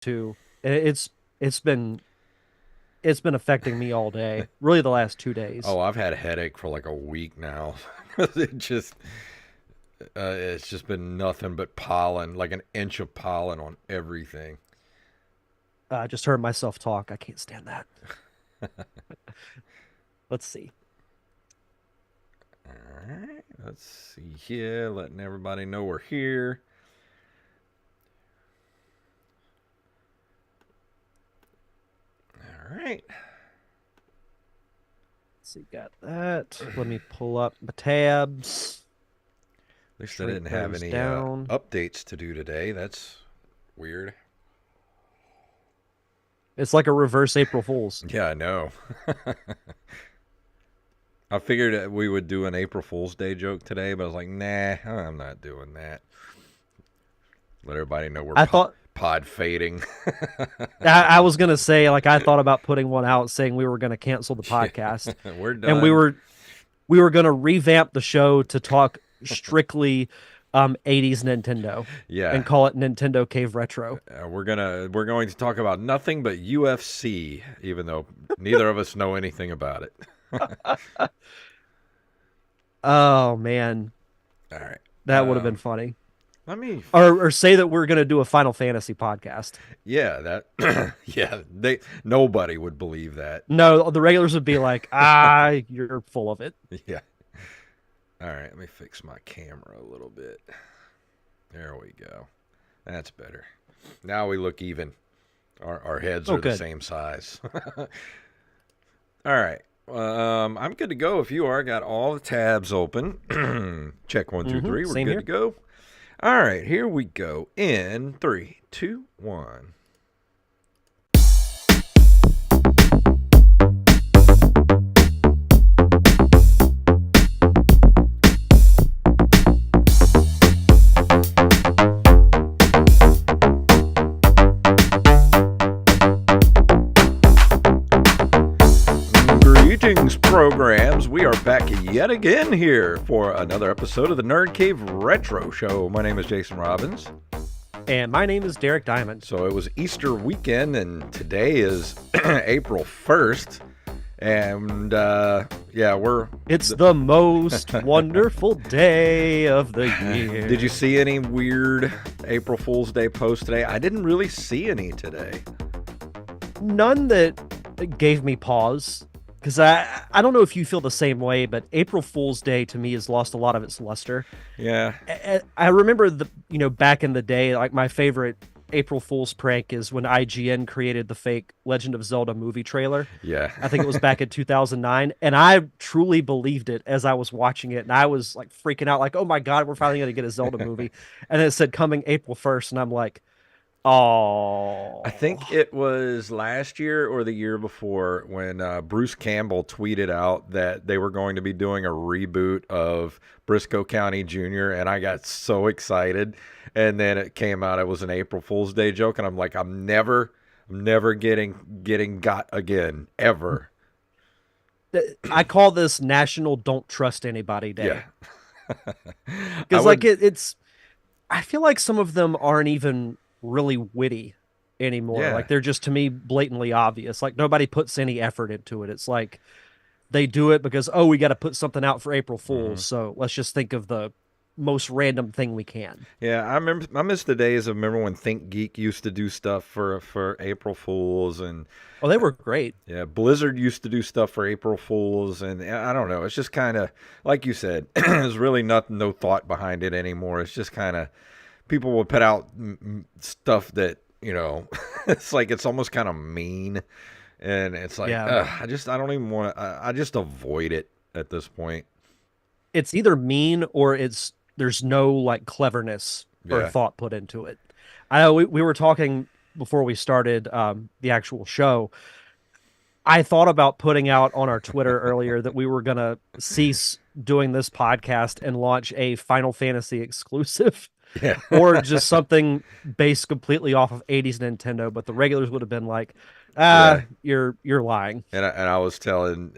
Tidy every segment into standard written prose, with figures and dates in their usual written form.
too. It's been it's been affecting me all day. Really, the last 2 days. Oh, I've had a headache for like a week now. it just it's just been nothing but pollen, like an inch of pollen on everything. I just heard myself talk. I can't stand that. Let's see. All right, let's see here, letting everybody know we're here. All right. Let's see, got that. Let me pull up my tabs. At least I Shrink didn't have those any down. updates to do today. That's weird. It's like a reverse April Fool's. Yeah, I know. I figured that we would do an April Fool's Day joke today, but I was like, nah, I'm not doing that. Let everybody know we're I thought pod fading. I was gonna say, like, I thought about putting one out saying we were gonna cancel the podcast, We're and done. we were gonna revamp the show to talk strictly 80s Nintendo Yeah, and call it Nintendo Cave Retro. we're going to talk about nothing but UFC, even though neither of us know anything about it. Oh man, All right. that would have been funny. Let me. Or say that we're gonna do a Final Fantasy podcast. Yeah, that. Yeah, nobody would believe that. No, the regulars would be like, you're full of it. Yeah. All right, let me fix my camera a little bit. There we go. That's better. Now we look even. Our heads Oh, are the good. same size. All right. I'm good to go. If you are, got all the tabs open. Check one, two, three. We're Same good here. to go. All right, here we go. In 3, 2, 1. Greetings, programs. We are back yet again here for another episode of the Nerd Cave Retro Show. My name is Jason Robbins. And my name is Derek Diamond. So it was Easter weekend, and today is April 1st. And yeah, It's the most wonderful day of the year. Did you see any weird April Fool's Day posts today? I didn't really see any today. None that gave me pause. Because I don't know if you feel the same way, but April Fool's Day to me has lost a lot of its luster. Yeah. I remember back in the day, like my favorite April Fool's prank is when IGN created the fake Legend of Zelda movie trailer. Yeah. I think it was back in 2009, and I truly believed it as I was watching it, and I was like freaking out, like, "Oh my god, we're finally gonna get a Zelda movie!" And it said coming April 1st, and I'm like, "Oh." I think it was last year or the year before when Bruce Campbell tweeted out that they were going to be doing a reboot of Briscoe County Jr., and I got so excited. And then it came out, it was an April Fool's Day joke, and I'm like, I'm never getting got again, ever. I call this National Don't Trust Anybody Day. Yeah. Because like it's I feel like some of them aren't even really witty anymore. Yeah. Like they're just, to me, blatantly obvious. Like nobody puts any effort into it. It's like they do it because, we got to put something out for April Fools. So let's just think of the most random thing we can. Yeah, I miss the days of, remember when Think Geek used to do stuff for April Fools, and Oh, they were great. yeah, Blizzard used to do stuff for April Fools, and I don't know. It's just kind of, like you said, there's really no thought behind it anymore. It's just kind of, people will put out stuff that, it's like, it's almost kind of mean, and it's like, Yeah. I don't even want to, I just avoid it at this point. It's either mean or there's no like cleverness or Yeah. thought put into it. I know we were talking before we started the actual show. I thought about putting out on our Twitter earlier that we were going to cease doing this podcast and launch a Final Fantasy exclusive. Yeah. Or just something based completely off of 80s Nintendo, but the regulars would have been like, you're lying. And I was telling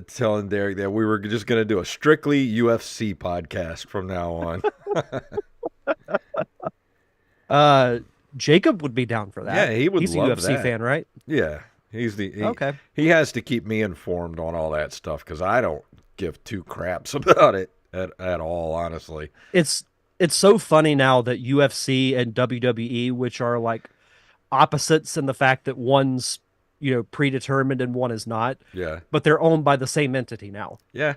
telling Derek that we were just going to do a strictly UFC podcast from now on. Jacob would be down for Yeah, that. he would He's a love UFC that. fan, right? Yeah, he's the Okay. he has to keep me informed on all that stuff because I don't give two craps about it at all, honestly. It's it's so funny now that UFC and WWE, which are like opposites in the fact that one's, predetermined and one is not, Yeah, but they're owned by the same entity now. yeah,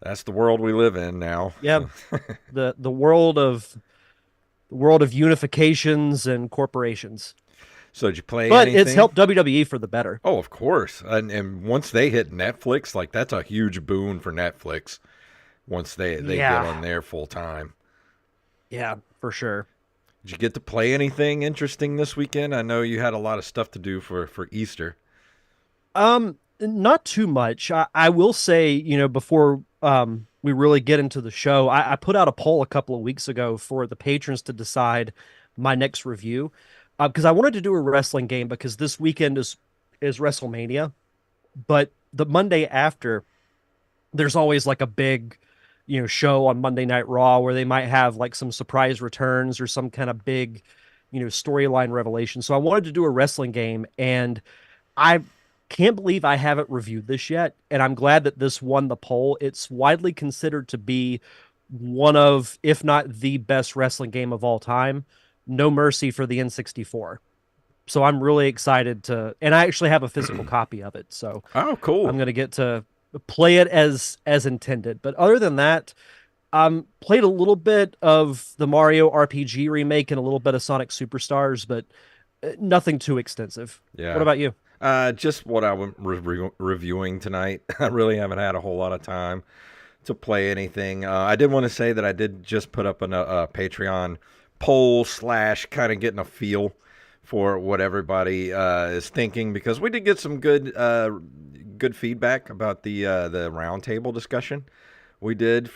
that's the world we live in now. Yeah, the world of unifications and corporations. So did you play But it's anything? helped WWE for the better. Oh, of course. And once they hit Netflix, like that's a huge boon for Netflix. Once they get Yeah. on there full time. Yeah, for sure. Did you get to play anything interesting this weekend? I know you had a lot of stuff to do for Easter. Not too much. I will say, before we really get into the show, I put out a poll a couple of weeks ago for the patrons to decide my next review. Because I wanted to do a wrestling game because this weekend is WrestleMania, but the Monday after, there's always like a big, show on Monday Night Raw where they might have like some surprise returns or some kind of big, storyline revelation. So I wanted to do a wrestling game, and I can't believe I haven't reviewed this yet, and I'm glad that this won the poll. It's widely considered to be one of, if not the best wrestling game of all time. No Mercy for the N64. So I'm really excited and I actually have a physical copy of it. So Oh, cool. I'm gonna get to play it as intended. But other than that, played a little bit of the Mario RPG remake and a little bit of Sonic Superstars, but nothing too extensive. What Yeah. about you? Just what I'm reviewing tonight. I really haven't had a whole lot of time to play anything. I did want to say that I did just put up a Patreon poll slash kind of getting a feel for what everybody is thinking because we did get some good feedback about the roundtable discussion we did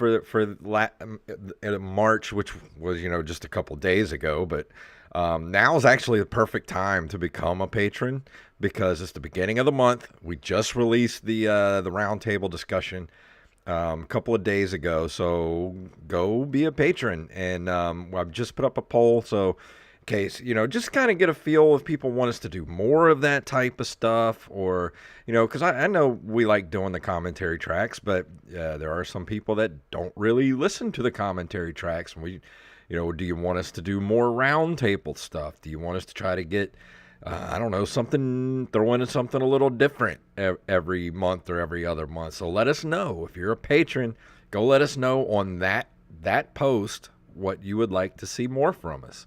March, which was just a couple days ago. But now is actually the perfect time to become a patron because it's the beginning of the month. We just released the roundtable discussion a couple of days ago, so go be a patron. And I've just put up a poll, so in case just kind of get a feel if people want us to do more of that type of stuff, or because I know we like doing the commentary tracks, but there are some people that don't really listen to the commentary tracks. And do you want us to do more roundtable stuff? Do you want us to try to get I don't know, throw in something a little different every month or every other month? So let us know. If you're a patron, go let us know on that post what you would like to see more from us.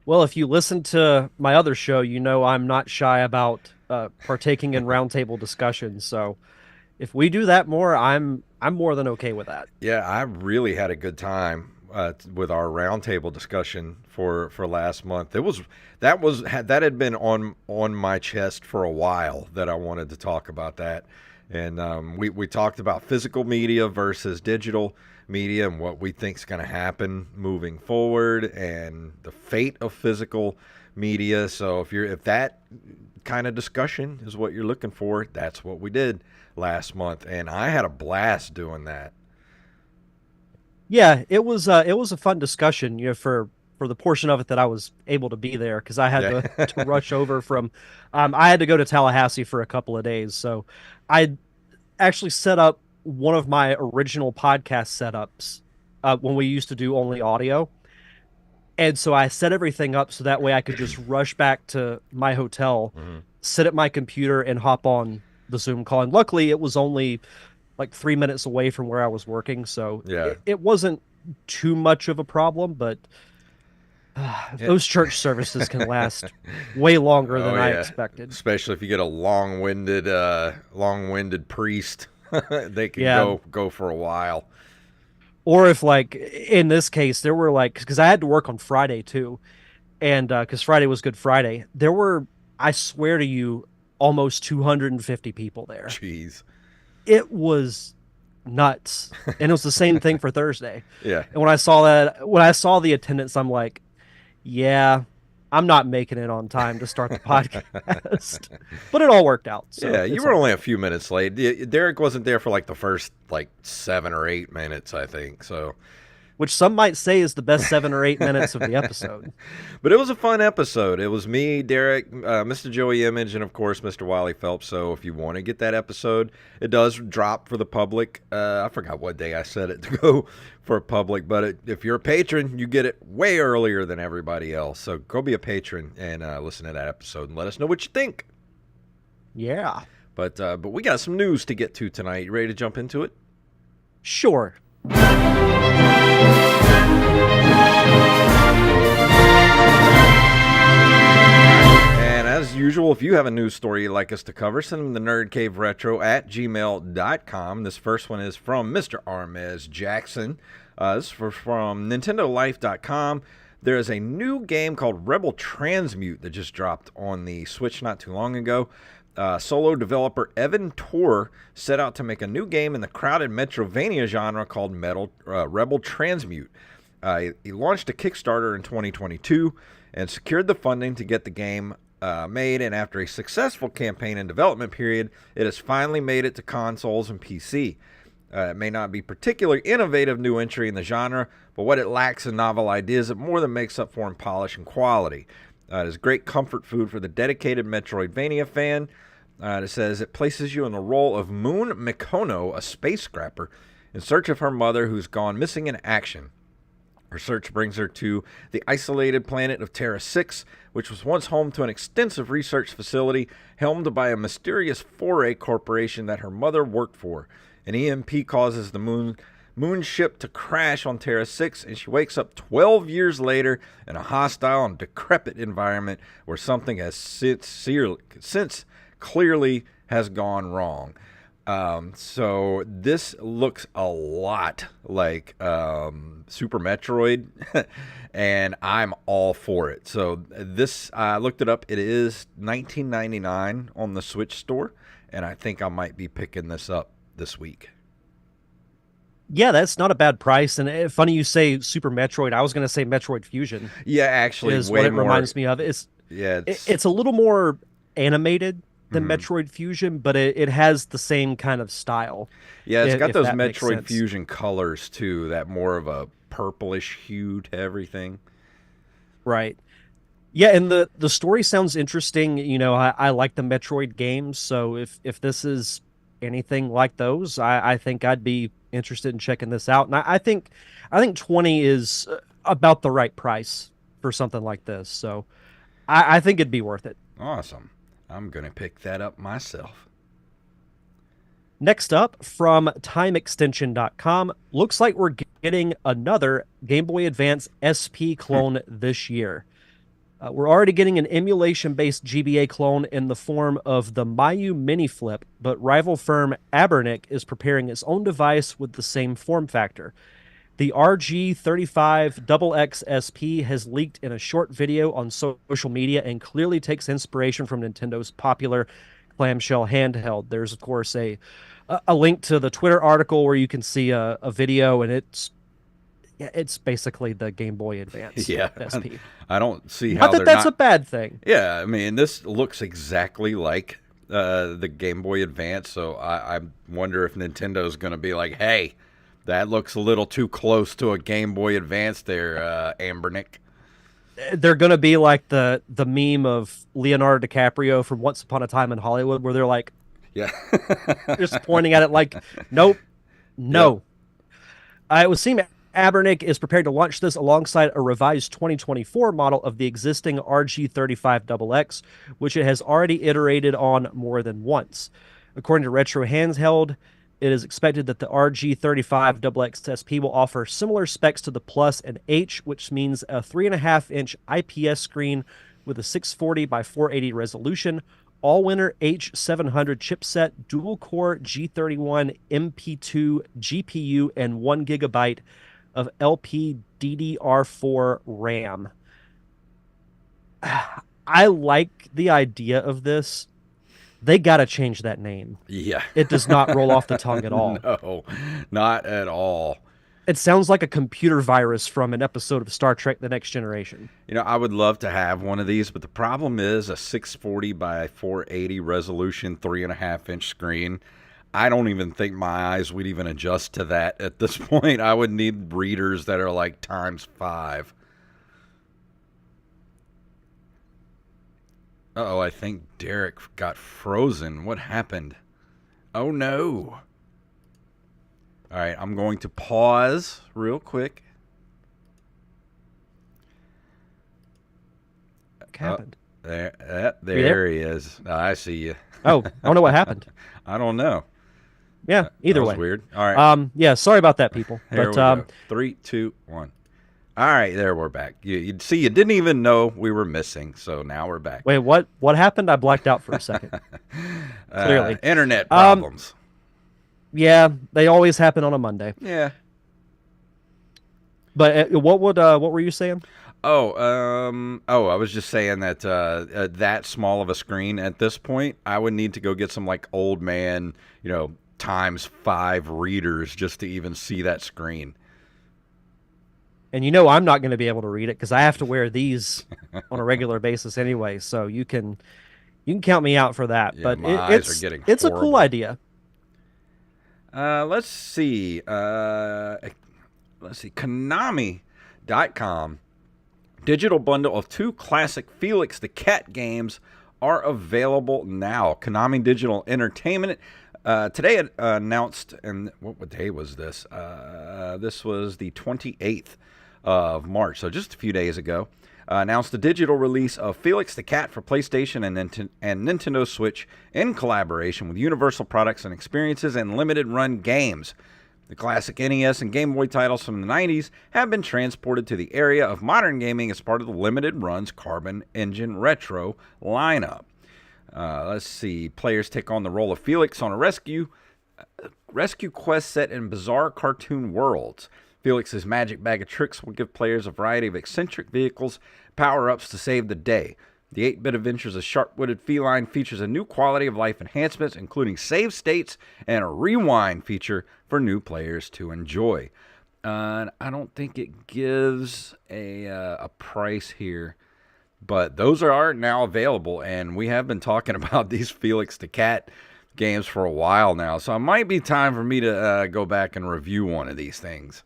Well, if you listen to my other show, I'm not shy about partaking in roundtable discussions. So if we do that more, I'm more than okay with that. Yeah, I really had a good time with our roundtable discussion for last month. That had been on my chest for a while that I wanted to talk about that, and we talked about physical media versus digital media and what we think is going to happen moving forward and the fate of physical media. So if that kind of discussion is what you're looking for, that's what we did last month, and I had a blast doing that. Yeah, it was a fun discussion, for the portion of it that I was able to be there because I had Yeah. to rush over from I had to go to Tallahassee for a couple of days. So I actually set up one of my original podcast setups when we used to do only audio. And so I set everything up so that way I could just rush back to my hotel, Mhm. sit at my computer, and hop on the Zoom call. And luckily, it was only like 3 minutes away from where I was working, so Yeah. it wasn't too much of a problem. But Yeah. those church services can last way longer than Oh I yeah, expected. especially if you get a long-winded priest, they can Yeah, go for a while. or if like in this case, there were like because I had to work on Friday too, and because Friday was Good Friday, there were, I swear to you, almost 250 people there. Jeez. It was nuts. And it was the same thing for Thursday. Yeah. And when I saw the attendance, I'm like, yeah, I'm not making it on time to start the podcast. But it all worked out. So Yeah, you it's were all only good. a few minutes late. Derek wasn't there for like the first like 7 or 8 minutes, I think. So which some might say is the best 7 or 8 minutes of the episode. But it was a fun episode. It was me, Derek, Mr. Joey Image, and of course Mr. Wiley Phelps. So if you want to get that episode, it does drop for the public. I forgot what day I said it to go for public, but if you're a patron, you get it way earlier than everybody else. So go be a patron and listen to that episode and let us know what you think. Yeah. But we got some news to get to tonight. You ready to jump into it? Sure. And as usual, if you have a news story you'd like us to cover, send them to nerdcaveretro@gmail.com. This first one is from Mr. Armez Jackson. This is from NintendoLife.com. There is a new game called Rebel Transmute that just dropped on the Switch not too long ago. Solo developer Evan Tor set out to make a new game in the crowded Metrovania genre called Rebel Transmute. He launched a Kickstarter in 2022 and secured the funding to get the game made, and after a successful campaign and development period, it has finally made it to consoles and PC. It may not be particularly innovative new entry in the genre, but what it lacks in novel ideas, it more than makes up for in polish and quality. It is great comfort food for the dedicated Metroidvania fan. It says it places you in the role of Moon Mikono, a space scrapper, in search of her mother who's gone missing in action. Her search brings her to the isolated planet of Terra 6, which was once home to an extensive research facility helmed by a mysterious foray corporation that her mother worked for. An EMP causes the moon ship to crash on Terra 6, and she wakes up 12 years later in a hostile and decrepit environment where something has since clearly has gone wrong. So this looks a lot like Super Metroid, and I'm all for it. So this, I looked it up. It is $19.99 on the Switch store, and I think I might be picking this up this week. Yeah, that's not a bad price. And funny you say Super Metroid. I was going to say Metroid Fusion. Yeah, actually, is way what it more, reminds me of. It's a little more animated than Metroid Fusion, but it has the same kind of style. Yeah, it's got those Metroid Fusion colors too, that more of a purplish hue to everything. Right. Yeah, and the story sounds interesting. You know, I like the Metroid games, so if this is anything like those, I think I'd be interested in checking this out. And I think 20 is about the right price for something like this. So I think it'd be worth it. Awesome. I'm going to pick that up myself. Next up, from TimeExtension.com, looks like we're getting another Game Boy Advance SP clone this year. We're already getting an emulation-based GBA clone in the form of the Mayu Mini Flip, but rival firm Abernic is preparing its own device with the same form factor. The RG35XX SP has leaked in a short video on social media and clearly takes inspiration from Nintendo's popular clamshell handheld. There's, of course, a link to the Twitter article where you can see a video, and it's basically the Game Boy Advance SP. I don't see how that's a bad thing. Yeah, I mean, this looks exactly like the Game Boy Advance, so I wonder if Nintendo's going to be like, hey, that looks a little too close to a Game Boy Advance there, Abernic. They're going to be like the meme of Leonardo DiCaprio from Once Upon a Time in Hollywood, where they're like, yeah, just pointing at it like, nope, no. Yep. It would seem Abernic is prepared to launch this alongside a revised 2024 model of the existing RG35XX, which it has already iterated on more than once. According to Retro Handheld, it is expected that the RG35XX SP will offer similar specs to the Plus and H, which means a 3.5-inch IPS screen with a 640 by 480 resolution, all-winner H700 chipset, dual-core G31 MP2 GPU, and 1 GB of LPDDR4 RAM. I like the idea of this. They got to change that name. Yeah. It does not roll off the tongue at all. No, not at all. It sounds like a computer virus from an episode of Star Trek The Next Generation. You know, I would love to have one of these, but the problem is a 640 by 480 resolution, 3.5-inch screen. I don't even think my eyes would even adjust to that at this point. I would need readers that are like times 5. Uh-oh, I think Derek got frozen. What happened? Oh no. All right, I'm going to pause real quick. What happened? There he is. I see you. Oh, I don't know what happened. I don't know. Yeah, either That way. was weird. All right. Yeah, sorry about that, people. Here we go. 3, 2, 1. All right, there we're back. You see, you didn't even know we were missing, so now we're back. Wait, what? What happened? I blacked out for a second. Clearly, internet problems. Yeah, they always happen on a Monday. Yeah. But what were you saying? I was just saying that that small of a screen at this point, I would need to go get some like old man, times 5 readers just to even see that screen. And I'm not going to be able to read it because I have to wear these on a regular basis anyway. So you can count me out for that. Yeah, but my eyes are getting it's a horrible. cool idea. Let's see. Konami.com. Digital bundle of 2 classic Felix the Cat games are available now. Konami Digital Entertainment today announced, and what day was this? This was the 28th of March, so just a few days ago. Announced the digital release of Felix the Cat for PlayStation and Nintendo Switch in collaboration with Universal Products and Experiences and Limited Run Games. The classic NES and Game Boy titles from the 90s have been transported to the area of modern gaming as part of the Limited Run's Carbon Engine Retro lineup. Let's see. Players take on the role of Felix on a rescue quest set in bizarre cartoon worlds. Felix's magic bag of tricks will give players a variety of eccentric vehicles, power-ups to save the day. The 8-bit adventures of Sharp-Witted Feline features a new quality of life enhancements, including save states and a rewind feature for new players to enjoy. I don't think it gives a price here, but those are now available, and we have been talking about these Felix the Cat games for a while now, so it might be time for me to go back and review one of these things.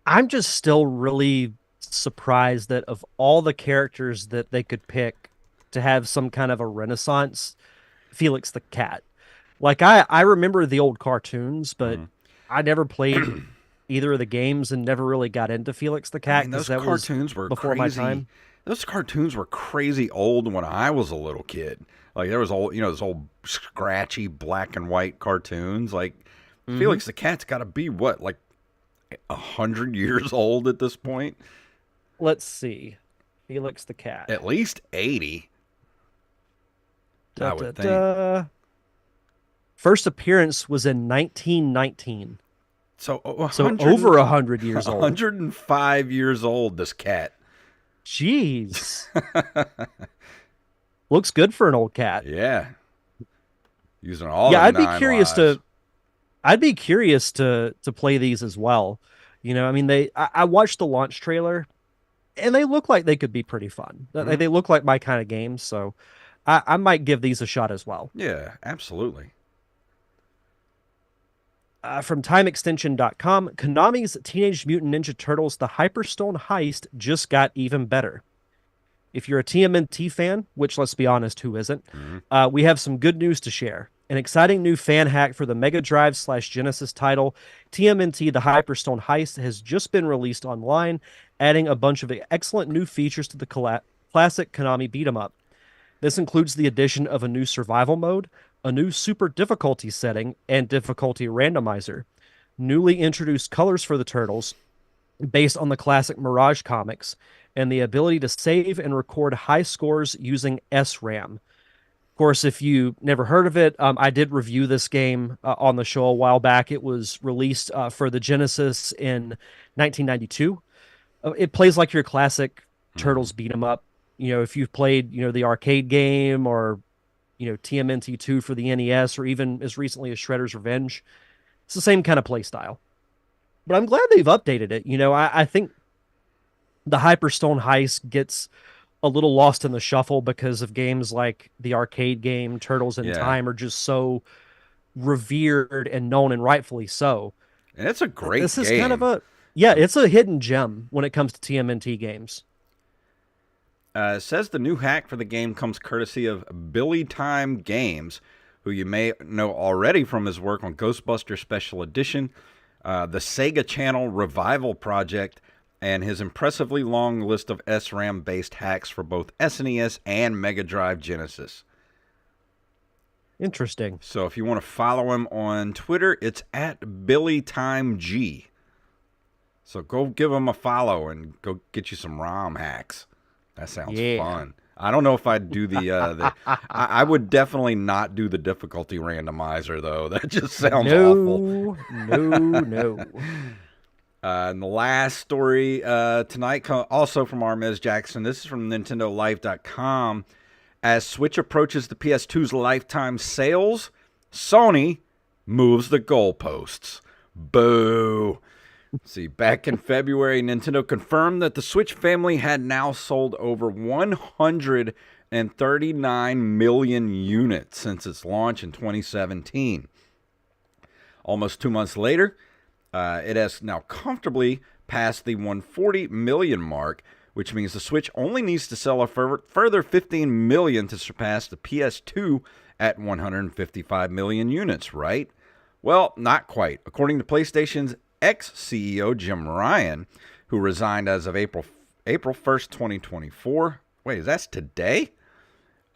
I'm just still really surprised that of all the characters that they could pick to have some kind of a renaissance, Felix the Cat. Like I remember the old cartoons, but I never played either of the games and never really got into Felix the Cat. Those cartoons were before crazy. my time. Those cartoons were crazy old when I was a little kid. Like there was old, those old scratchy black and white cartoons. Like Felix the Cat's got to be what, like 100 years old at this point? Let's see. Felix the Cat. At least 80. I would think. First appearance was in 1919. So over 100 years old. 105 years old, this cat. Jeez. Looks good for an old cat. Yeah. Using all I'd the be curious lives. I'd be curious to play these as well. I mean, I watched the launch trailer, and they look like they could be pretty fun. They look like my kind of games, so I might give these a shot as well. Yeah, absolutely. From TimeExtension.com, Konami's Teenage Mutant Ninja Turtles: The Hyperstone Heist just got even better. If you're a TMNT fan, which let's be honest, who isn't, we have some good news to share. An exciting new fan hack for the Mega Drive/Genesis title, TMNT The Hyperstone Heist, has just been released online, adding a bunch of excellent new features to the classic Konami beat-em-up. This includes the addition of a new survival mode, a new super difficulty setting, and difficulty randomizer, newly introduced colors for the turtles, based on the classic Mirage comics, and the ability to save and record high scores using SRAM. Of course, if you never heard of it, I did review this game on the show a while back. It was released for the Genesis in 1992. It plays like your classic Turtles beat 'em up. If you've played, the arcade game or, TMNT 2 for the NES or even as recently as Shredder's Revenge, it's the same kind of play style. But I'm glad they've updated it. I think the Hyperstone Heist gets a little lost in the shuffle because of games like the arcade game Turtles in Time are just so revered and known, and rightfully so. And it's a great This is kind of game. it's a hidden gem when it comes to TMNT games. It says the new hack for the game comes courtesy of Billy Time Games, who you may know already from his work on Ghostbusters Special Edition, the Sega Channel Revival Project, and his impressively long list of SRAM-based hacks for both SNES and Mega Drive Genesis. Interesting. So if you want to follow him on Twitter, it's at BillyTimeG. So go give him a follow and go get you some ROM hacks. That sounds fun. I don't know if I'd do I would definitely not do the difficulty randomizer, though. That just sounds awful. No. And the last story tonight, also from Armez Jackson. This is from NintendoLife.com. As Switch approaches the PS2's lifetime sales, Sony moves the goalposts. Boo. See, back in February, Nintendo confirmed that the Switch family had now sold over 139 million units since its launch in 2017. Almost 2 months later, it has now comfortably passed the 140 million mark, which means the Switch only needs to sell a further 15 million to surpass the PS2 at 155 million units, right? Well, not quite. According to PlayStation's ex-CEO Jim Ryan, who resigned as of April 1st, 2024. Wait, that's today?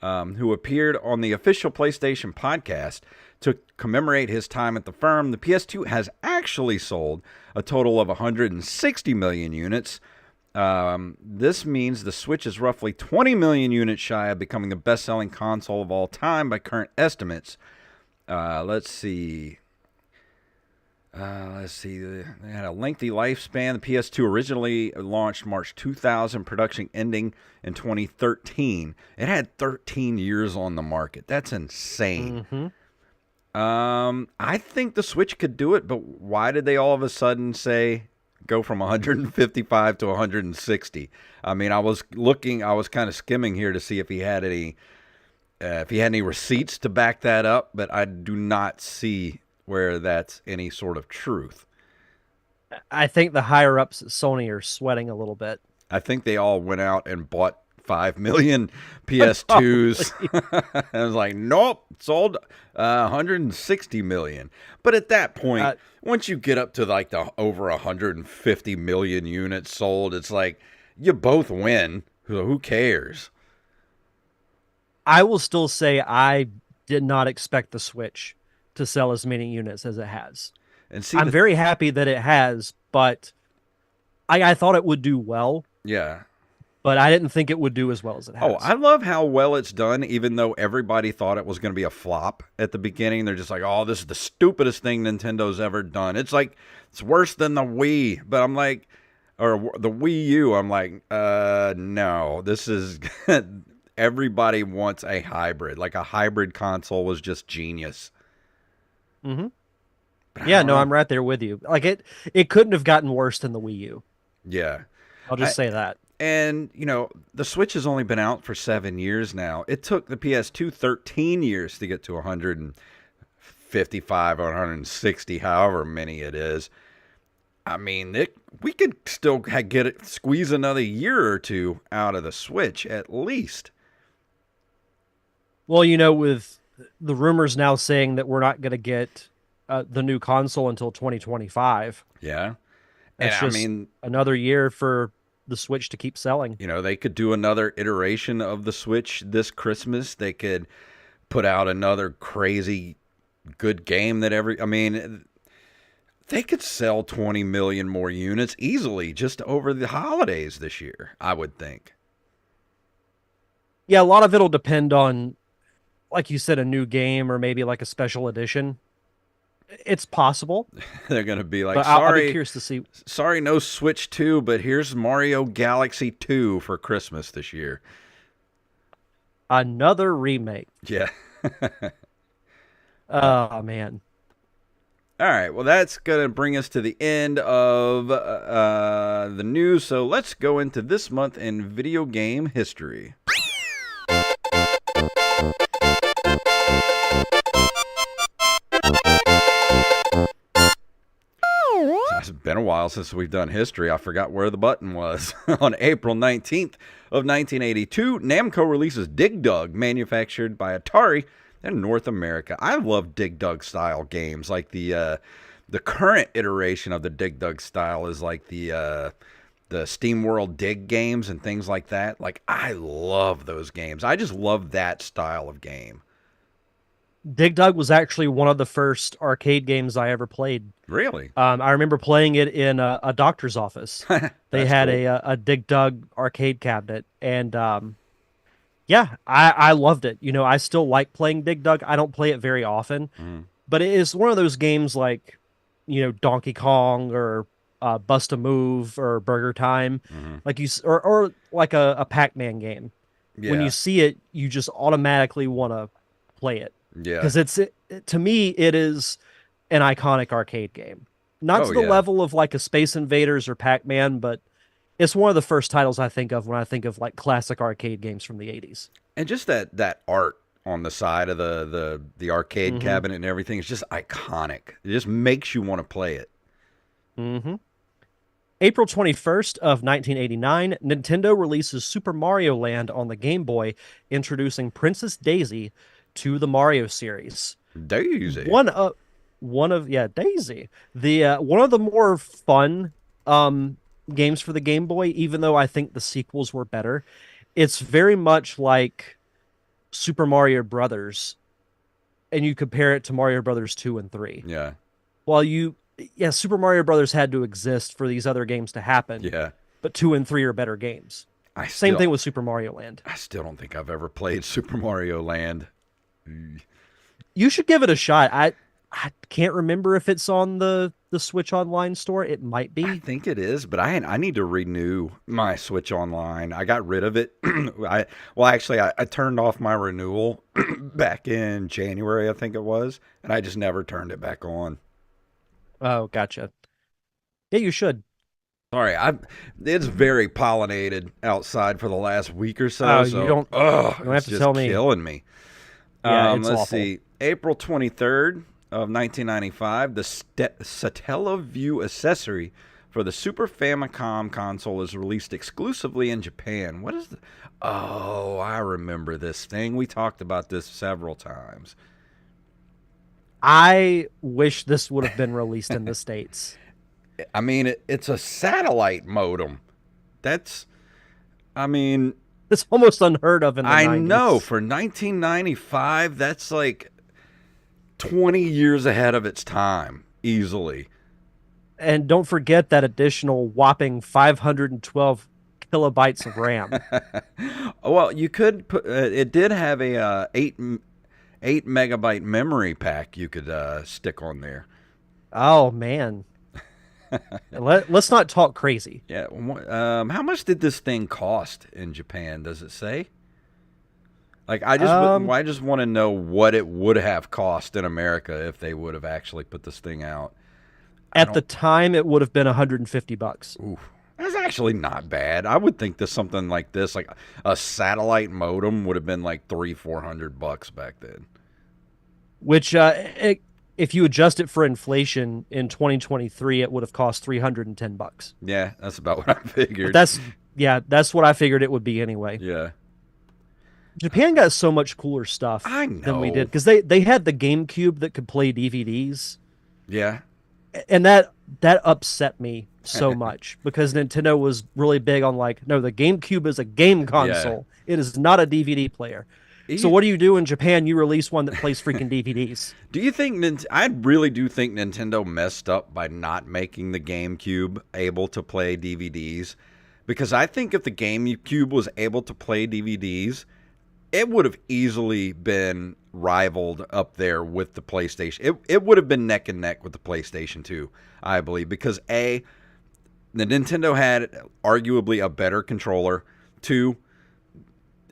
Who appeared on the official PlayStation podcast to commemorate his time at the firm, the PS2 has actually sold a total of 160 million units. This means the Switch is roughly 20 million units shy of becoming the best-selling console of all time by current estimates. Let's see. They had a lengthy lifespan. The PS2 originally launched March 2000, production ending in 2013. It had 13 years on the market. That's insane. Mm-hmm. I think the Switch could do it, but why did they all of a sudden go from 155 to 160? I mean, I was kind of skimming here to see if he had any receipts to back that up, but I do not see where that's any sort of truth. I think the higher ups at Sony are sweating a little bit. I think they all went out and bought 5 million PS2s. I was like, nope, sold 160 million. But at that point, once you get up to like the over 150 million units sold, it's like you both win. So who cares? I will still say I did not expect the Switch to sell as many units as it has. And see, I'm very happy that it has, but I thought it would do well. Yeah. But I didn't think it would do as well as it has. Oh, I love how well it's done, even though everybody thought it was going to be a flop at the beginning. They're just like, oh, this is the stupidest thing Nintendo's ever done. It's like, it's worse than the Wii. But I'm like, or the Wii U, I'm like, no, this is, everybody wants a hybrid. Like a hybrid console was just genius. Mm-hmm. Yeah, no, I'm right there with you. Like it couldn't have gotten worse than the Wii U. Yeah. I'll just say that. And, the Switch has only been out for 7 years now. It took the PS2 13 years to get to 155 or 160, however many it is. I mean, we could still squeeze another year or two out of the Switch, at least. Well, with the rumors now saying that we're not going to get the new console until 2025. Yeah. That's just another year for the Switch to keep selling. They could do another iteration of the Switch this Christmas. They could put out another crazy good game they could sell 20 million more units easily just over the holidays this year, I would think. Yeah, a lot of it'll depend on, like you said, a new game or maybe like a special edition. It's possible. They're going to be like, but sorry, I'll be curious to see. Sorry, no Switch 2, but here's Mario Galaxy 2 for Christmas this year. Another remake. Yeah. Oh, man. All right. Well, that's going to bring us to the end of the news. So let's go into this month in video game history. Been a while since we've done history. I forgot where the button was. On April 19th of 1982, Namco releases Dig Dug, manufactured by Atari in North America. I love Dig Dug style games. Like the current iteration of the Dig Dug style is like the SteamWorld Dig games and things like that. Like, I love those games. I just love that style of game. Dig Dug was actually one of the first arcade games I ever played. Really? I remember playing it in a doctor's office. They had cool. a Dig Dug arcade cabinet, and yeah, I loved it. You know, I still like playing Dig Dug. I don't play it very often, Mm, but it is one of those games like, you know, Donkey Kong or Bust a Move or Burger Time, mm-hmm. like or like a Pac-Man game. When you Yeah. see it, you just automatically want to play it Yeah. because to me it is an iconic arcade game. Not Oh, to the yeah. level of like a Space Invaders or Pac-Man, but it's one of the first titles I think of when I think of like classic arcade games from the 80s. And just that art on the side of the arcade Mm-hmm. cabinet and everything is just iconic. It just makes you want to play it. Mm-hmm. April 21st of 1989, Nintendo releases Super Mario Land on the Game Boy, introducing Princess Daisy to the Mario series. Daisy. One of yeah, Daisy. The one of the more fun games for the Game Boy, even though I think the sequels were better. It's very much like Super Mario Brothers, and you compare it to Mario Brothers 2 and 3. Yeah. While yeah, Super Mario Brothers had to exist for these other games to happen, Yeah. but 2 and 3 are better games. I Same still thing with Super Mario Land. I still don't think I've ever played Super Mario Land. You should give it a shot. I can't remember if it's on the Switch Online store. It might I be. think it is, but I need to renew my Switch Online. I got rid of it. I turned off my renewal back in January, I think it was, and I just never turned it back on. Oh, gotcha. Yeah, you should. Sorry, it's very pollinated outside for the last week or so, Oh, so you don't have it's to just tell me. killing me. Yeah, it's Let's awful. see. April 23rd of 1995, the Satellaview accessory for the Super Famicom console is released exclusively in Japan. What is the... Oh, I remember this thing. We talked about this several times. I wish this would have been released in the States. I mean, it's a satellite modem. That's, I mean, It's almost unheard of in the I know 90s. for 1995, that's like 20 years ahead of its time, easily. And don't forget that additional whopping 512 kilobytes of RAM. Well, you could put. It did have a 8 megabyte memory pack you could stick on there. Oh man. Let's not talk crazy. Yeah. How much did this thing cost in Japan? Does it say? Like, Um, I just want to know what it would have cost in America if they would have actually put this thing out. I at the don't. time it would have been 150 bucks, Ooh, that's actually not bad. I would think that something like this, like a satellite modem, would have been like 300-400 bucks back then. which if you adjust it for inflation in 2023 it would have cost 310 bucks. Yeah, that's about what I But figured. that's yeah, that's what I figured it would be anyway. Yeah, Japan got so much cooler stuff I than we did know. because they had the GameCube that could play DVDs, Yeah, and that upset me so much because Nintendo was really big on like, no, the GameCube is a game yeah. console. It is not a DVD player. So You- what do you do in Japan? You release one that plays freaking DVDs. Do you think I really do think Nintendo messed up by not making the GameCube able to play DVDs? Because I think if the GameCube was able to play DVDs, it would have easily been rivaled up there with the PlayStation. It would have been neck and neck with the PlayStation 2, I believe, because the Nintendo had arguably a better controller. Two,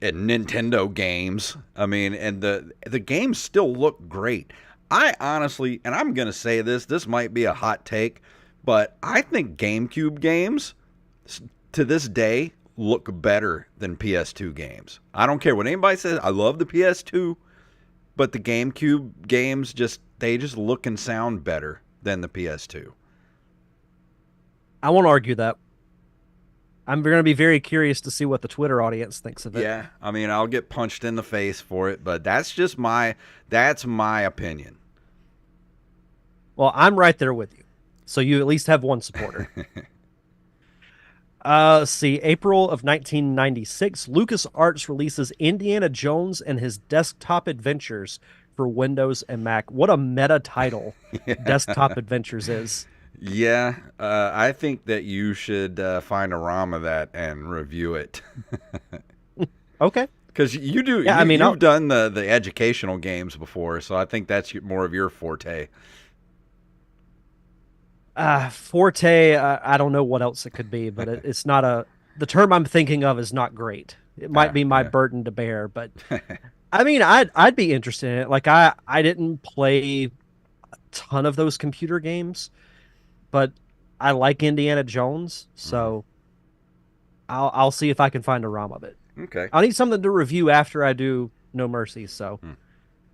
Nintendo games. I mean, and the games still look great. I honestly, and I'm gonna say this might be a hot take, but I think GameCube games to this day look better than PS2 games. I don't care what anybody says. I love the PS2, but the GameCube games just look and sound better than the PS2. I won't argue that. I'm going to be very curious to see what the Twitter audience thinks of it. Yeah, I mean, I'll get punched in the face for it, but that's my opinion. Well, I'm right there with you. So you at least have one supporter. Let's see. April of 1996, LucasArts releases Indiana Jones and His Desktop Adventures for Windows and Mac. What a meta title Desktop Adventures is. Yeah, I think that you should find a ROM of that and review it. Okay. Because you do, Yeah, I mean, you've done the educational games before, so I think that's more of your forte. Forte, I don't know what else it could be, but it's not a. The term I'm thinking of is not great. It might be my Yeah. burden to bear, but I mean, I'd be interested in it. Like I didn't play a ton of those computer games, but I like Indiana Jones, Mhm. so I'll see if I can find a ROM of it. Okay. I'll need something to review after I do No Mercy, so Hmm.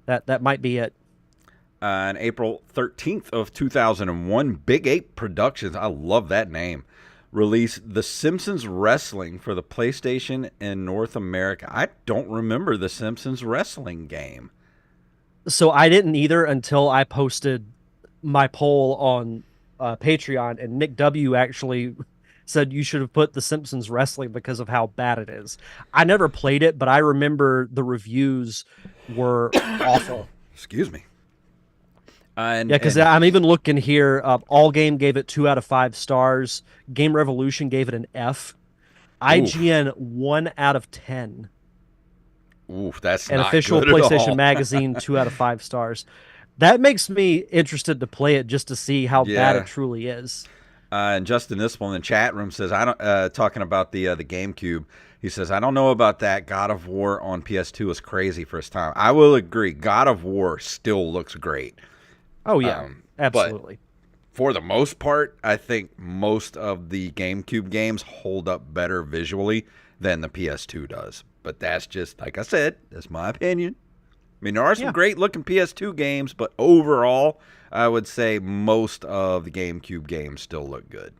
that might be it. On April 13th of 2001, Big Ape Productions, I love that name, released The Simpsons Wrestling for the PlayStation in North America. I don't remember The Simpsons Wrestling game. So I didn't either until I posted my poll on Patreon, and Nick W actually said you should have put The Simpsons Wrestling because of how bad it is. I never played it, but I remember the reviews were awful. Excuse me. Yeah, because And I'm even looking here. All Game gave it 2 out of 5 stars. Game Revolution gave it an F. oof, IGN 1 out of 10. oof, that's And not official good at PlayStation all. Magazine 2 out of 5 stars. That makes me interested to play it just to see how bad it Yeah. truly is. And Justin Nispel in the chat room says, "I don't." Talking about the GameCube, he says, "I don't know about that. God of War on PS2 is crazy for its time." I will agree. God of War still looks great, Oh yeah, but absolutely. for the most part, I think most of the GameCube games hold up better visually than the PS2 does. But that's just like I said. That's my opinion. I mean, there are some Yeah, great looking PS2 games, but overall, I would say most of the GameCube games still look good.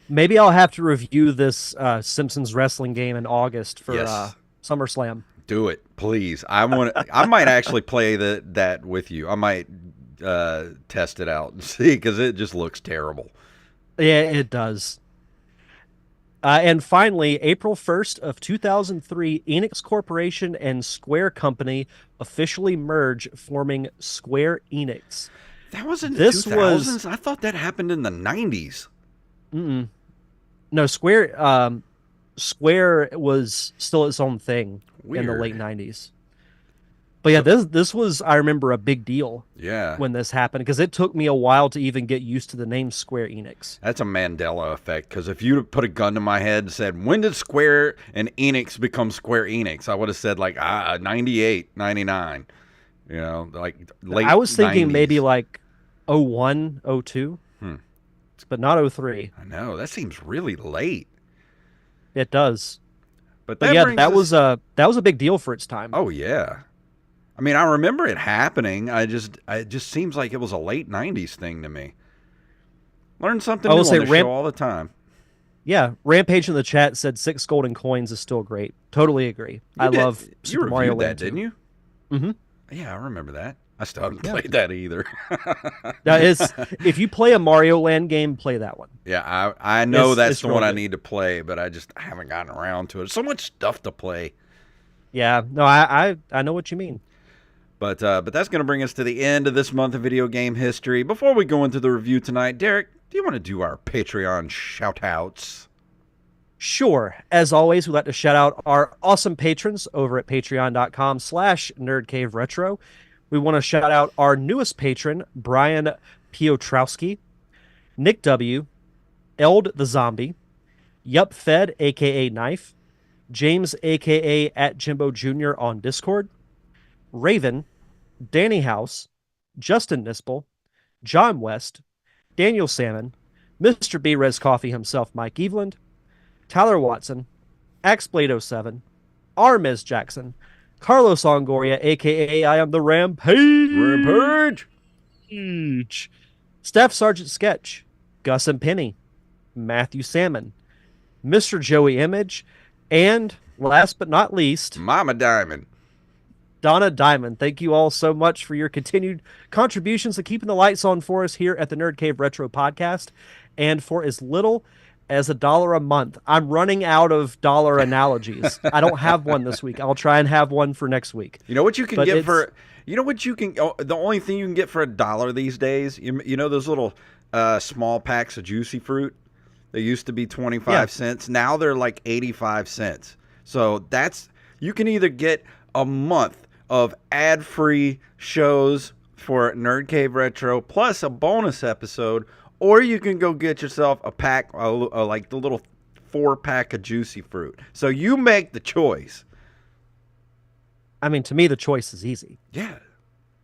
maybe I'll have to review this Simpsons wrestling game in August for Yes. SummerSlam. Do it, please. I want. I might actually play that with you. I might test it out and see because it just looks terrible. Yeah, it does. And finally, April 1st of 2003, Enix Corporation and Square Company officially merge, forming Square Enix. That was in the two This was thousands. I thought that happened in the '90s. mm-mm. No, Square was still its own thing in the late Weird. 90s. But yeah, So this was, I remember, a big deal yeah, when this happened because it took me a while to even get used to the name Square Enix. that's a Mandela effect. Because if you put a gun to my head and said, "When did Square and Enix become Square Enix?" I would have said like 98, 99. You know, like late I was thinking maybe 90s. like '01, '02, Hmm. but not '03. I know that seems really late. It does. But But that yeah, brings us. that was a big deal for its time. Oh yeah. I mean, I remember it happening. It just seems like it was a late '90s thing to me. Learn something I new will on say this show all the time. Rampage in the chat said 6 golden coins is still great. Totally agree. I You did. love You Super Mario reviewed that, Land 2. didn't you? Mm-hmm. Yeah, I remember that. I still haven't Yeah. played that either. Now, if you play a Mario Land game, play that one. Yeah, I know that's It's the real one I good. need to play, but I haven't gotten around to it. So much stuff to play. Yeah, no, I know what you mean. But that's going to bring us to the end of this month of video game history. Before we go into the review tonight, Derek, do you want to do our Patreon shout outs? Sure. As always, we'd like to shout out our awesome patrons over at patreon.com/nerdcaveretro. We want to shout out our newest patron, Brian Piotrowski, Nick W., Eld the Zombie, Yup Fed, aka Knife, James, aka at Jimbo Jr. on Discord, Raven, Danny House, Justin Nispel, John West, Daniel Salmon, Mr. B. Res Coffee himself, Mike Eveland, Tyler Watson, Axblade07, Armiz Jackson, Carlos Longoria, aka I am the Rampage, Rampage! Staff Sergeant Sketch, Gus and Penny, Matthew Salmon, Mr. Joey Image, and last but not least, Mama Diamond. Donna Diamond. Thank you all so much for your continued contributions to keeping the lights on for us here at the Nerd Cave Retro Podcast. And for as little as $1 a month, I'm running out of dollar analogies. I don't have one this week. I'll try and have one for next week. You know what you can get for? You know what you can? Oh, the only thing you can get for $1 these days. You know those little small packs of juicy fruit. They used to be 25 cents. Now they're like 85 cents. So that's you can either get a month of ad-free shows for Nerd Cave Retro plus a bonus episode, or you can go get yourself a pack, like the little 4-pack of juicy fruit. So you make the choice. I mean, to me, the choice is easy. Yeah.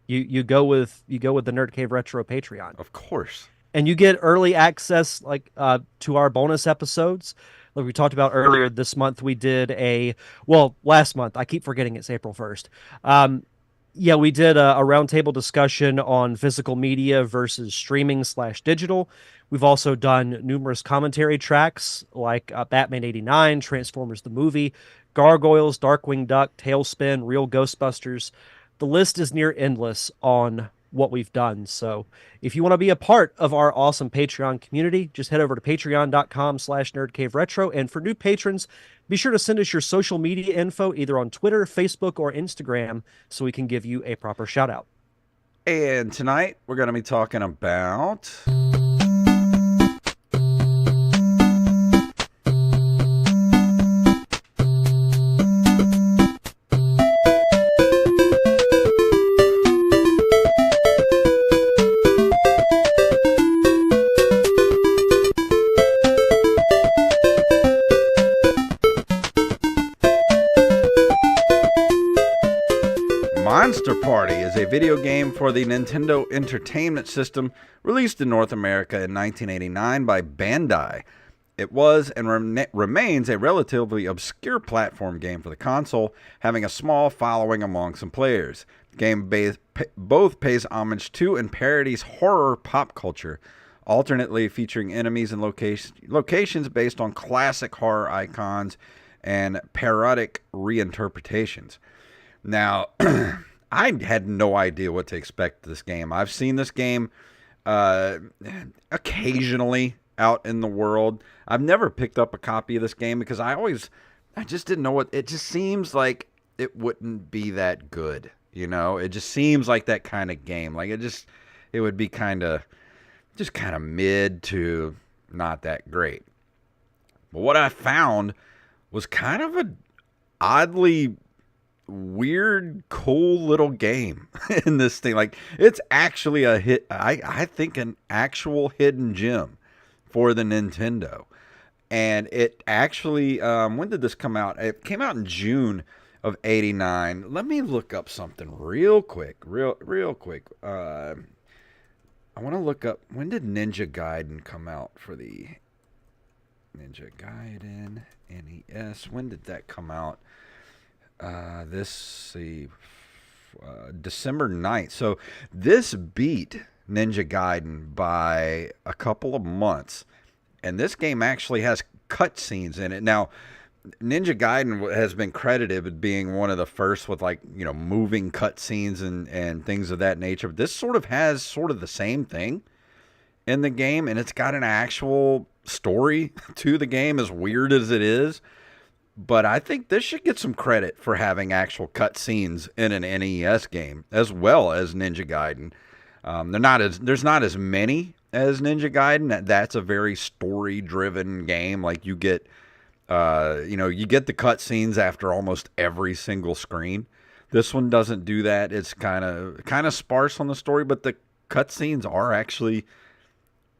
You go with the Nerd Cave Retro Patreon. Of course. And you get early access to our bonus episodes. Like we talked about earlier this month, we did last month. I keep forgetting it's April 1st. We did a roundtable discussion on physical media versus streaming/digital. We've also done numerous commentary tracks like Batman 89, Transformers the movie, Gargoyles, Darkwing Duck, Tailspin, Real Ghostbusters. The list is near endless on what we've done. So if you want to be a part of our awesome Patreon community, just head over to patreon.com/nerdcaveretro. And for new patrons, be sure to send us your social media info either on Twitter, Facebook, or Instagram so we can give you a proper shout out. And tonight we're going to be talking about Monster Party is a video game for the Nintendo Entertainment System released in North America in 1989 by Bandai. It was and remains a relatively obscure platform game for the console, having a small following among some players. The game both pays homage to and parodies horror pop culture, alternately featuring enemies and locations based on classic horror icons and parodic reinterpretations. Now, I had no idea what to expect this game. I've seen this game occasionally out in the world. I've never picked up a copy of this game because I just didn't know it just seems like it wouldn't be that good. You know, it just seems like that kind of game. Like it would be kind of mid to not that great. But what I found was kind of a oddly weird, cool little game in this thing. Like it's actually a hit. I think an actual hidden gem for the Nintendo. And it actually, when did this come out? It came out in June of '89. Let me look up something real quick. Real quick. I want to look up, when did Ninja Gaiden come out for the Ninja Gaiden NES? When did that come out? December 9th. So this beat Ninja Gaiden by a couple of months. And this game actually has cutscenes in it. Now, Ninja Gaiden has been credited with being one of the first with moving cutscenes and things of that nature. But this sort of has sort of the same thing in the game. And it's got an actual story to the game, as weird as it is. But I think this should get some credit for having actual cutscenes in an NES game, as well as Ninja Gaiden. There's not as many as Ninja Gaiden. That's a very story-driven game. Like you get the cutscenes after almost every single screen. This one doesn't do that. It's kind of sparse on the story, but the cutscenes are actually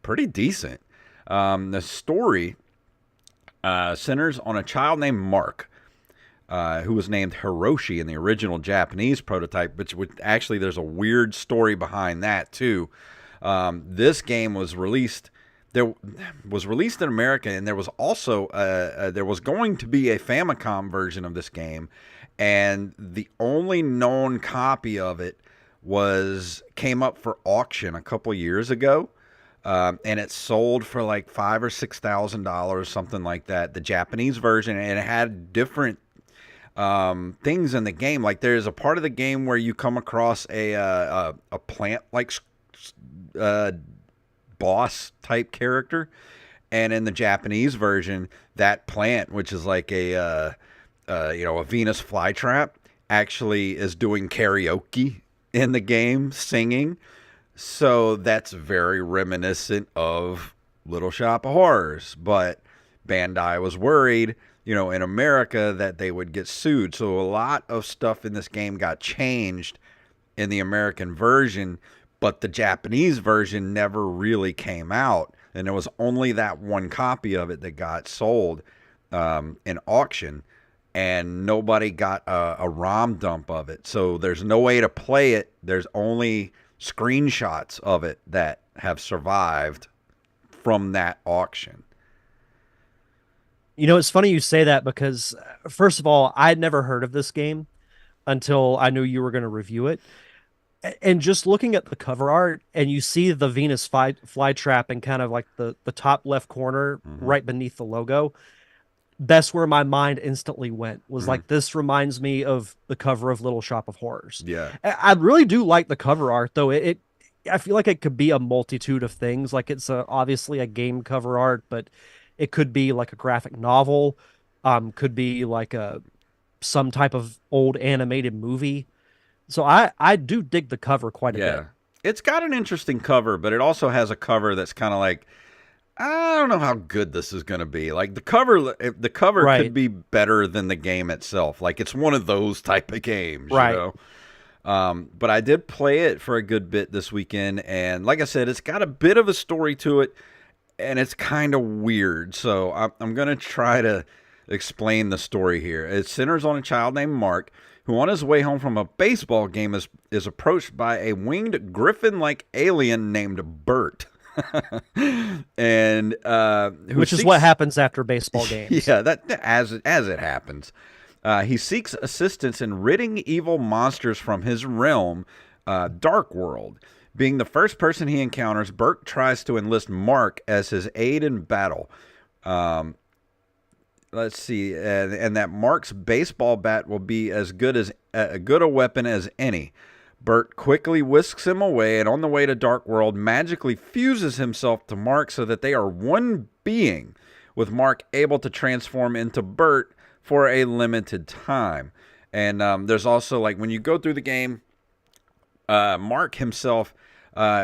pretty decent. The story centers on a child named Mark, who was named Hiroshi in the original Japanese prototype, which actually there's a weird story behind that too. This game was released in America, and there was also there was going to be a Famicom version of this game, and the only known copy of it came up for auction a couple years ago. and it sold for like $5,000 or $6,000, something like that. The Japanese version, and it had different things in the game. Like there's a part of the game where you come across a plant like uh, boss type character, and in the Japanese version, that plant, which is like a Venus flytrap, actually is doing karaoke in the game, singing. So that's very reminiscent of Little Shop of Horrors. But Bandai was worried, in America that they would get sued. So a lot of stuff in this game got changed in the American version, but the Japanese version never really came out. And there was only that one copy of it that got sold in auction, and nobody got a ROM dump of it. So there's no way to play it. There's only screenshots of it that have survived from that auction. It's funny you say that because, first of all, I had never heard of this game until I knew you were going to review it. And just looking at the cover art, and you see the Venus flytrap in kind of like the top left corner, Mm-hmm. right beneath the logo. That's where my mind instantly went. Was Mm-hmm. like, this reminds me of the cover of Little Shop of Horrors. Yeah. I really do like the cover art, though. I feel like it could be a multitude of things. Like it's obviously a game cover art, but it could be like a graphic novel, could be like some type of old animated movie. So I do dig the cover quite a bit. Yeah. It's got an interesting cover, but it also has a cover that's kind of like, I don't know how good this is going to be. Like the cover could Right, be better than the game itself. Like it's one of those type of games, right. But I did play it for a good bit this weekend, and like I said, it's got a bit of a story to it, and it's kind of weird. So I'm going to try to explain the story here. It centers on a child named Mark who, on his way home from a baseball game, is approached by a winged griffin-like alien named Bert. and who Which is seeks, what happens after baseball games. yeah, that as it happens. He seeks assistance in ridding evil monsters from his realm, Dark World. Being the first person he encounters, Bert tries to enlist Mark as his aide in battle. Um, let's see, and that Mark's baseball bat will be as good a weapon as any. Bert quickly whisks him away, and on the way to Dark World, magically fuses himself to Mark so that they are one being, with Mark able to transform into Bert for a limited time. And there's also, like, when you go through the game, Mark himself,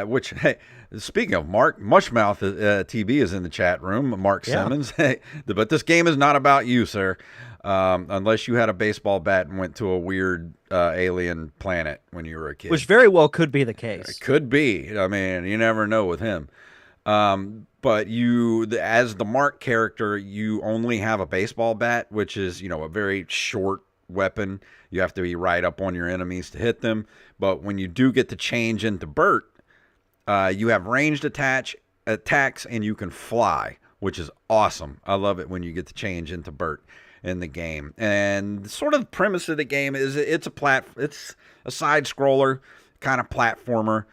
which, hey, speaking of Mark, Mushmouth TV is in the chat room, Mark Yeah. Simmons. Hey, but this game is not about you, sir. Unless you had a baseball bat and went to a weird alien planet when you were a kid. Which very well could be the It case. could be. I mean, you never know with him. But as the Mark character, you only have a baseball bat, which is, a very short weapon. You have to be right up on your enemies to hit them. But when you do get to change into Bert, you have ranged attacks, and you can fly, which is awesome. I love it when you get to change into Bert in the game. And sort of the premise of the game is it's a side scroller kind of platformer.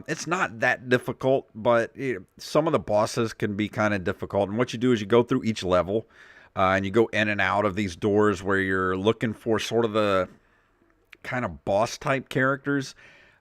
It's not that difficult, but some of the bosses can be kind of difficult. And what you do is you go through each level, and you go in and out of these doors where you're looking for sort of the kind of boss type characters.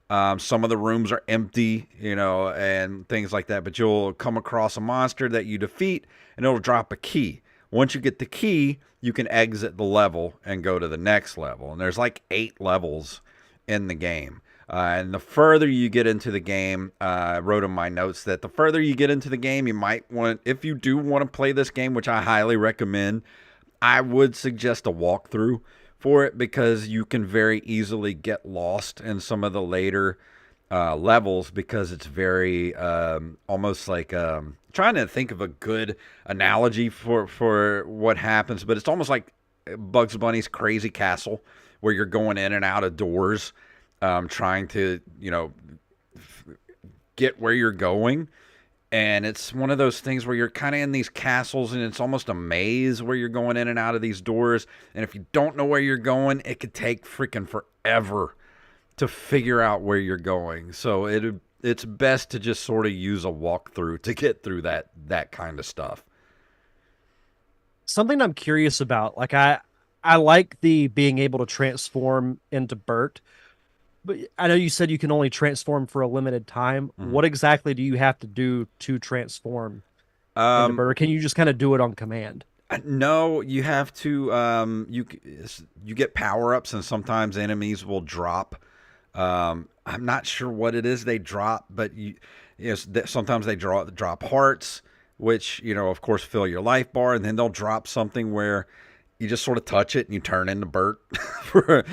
Some of the rooms are empty, and things like that. But you'll come across a monster that you defeat, and it'll drop a key. Once you get the key, you can exit the level and go to the next level. And there's like 8 levels in the game. And the further you get into the game, I wrote in my notes that the further you get into the game, you might want, if you do want to play this game, which I highly recommend, I would suggest a walkthrough for it, because you can very easily get lost in some of the later levels, because it's very almost like trying to think of a good analogy for what happens, but it's almost like Bugs Bunny's Crazy Castle, where you're going in and out of doors, trying to get where you're going. And it's one of those things where you're kind of in these castles, and it's almost a maze where you're going in and out of these doors. And if you don't know where you're going, it could take freaking forever to figure out where you're going. So it's best to just sort of use a walkthrough to get through that kind of stuff. Something I'm curious about, like I like the being able to transform into Bert, but I know you said you can only transform for a limited time. Mhm. What exactly do you have to do to transform into Um, Bert, or can you just kind of do it on command? no, you have to. You get power ups, and sometimes enemies will drop. I'm not sure what it is they drop, but sometimes they drop hearts, which of course fill your life bar, and then they'll drop something where you just sort of touch it and you turn into Bert for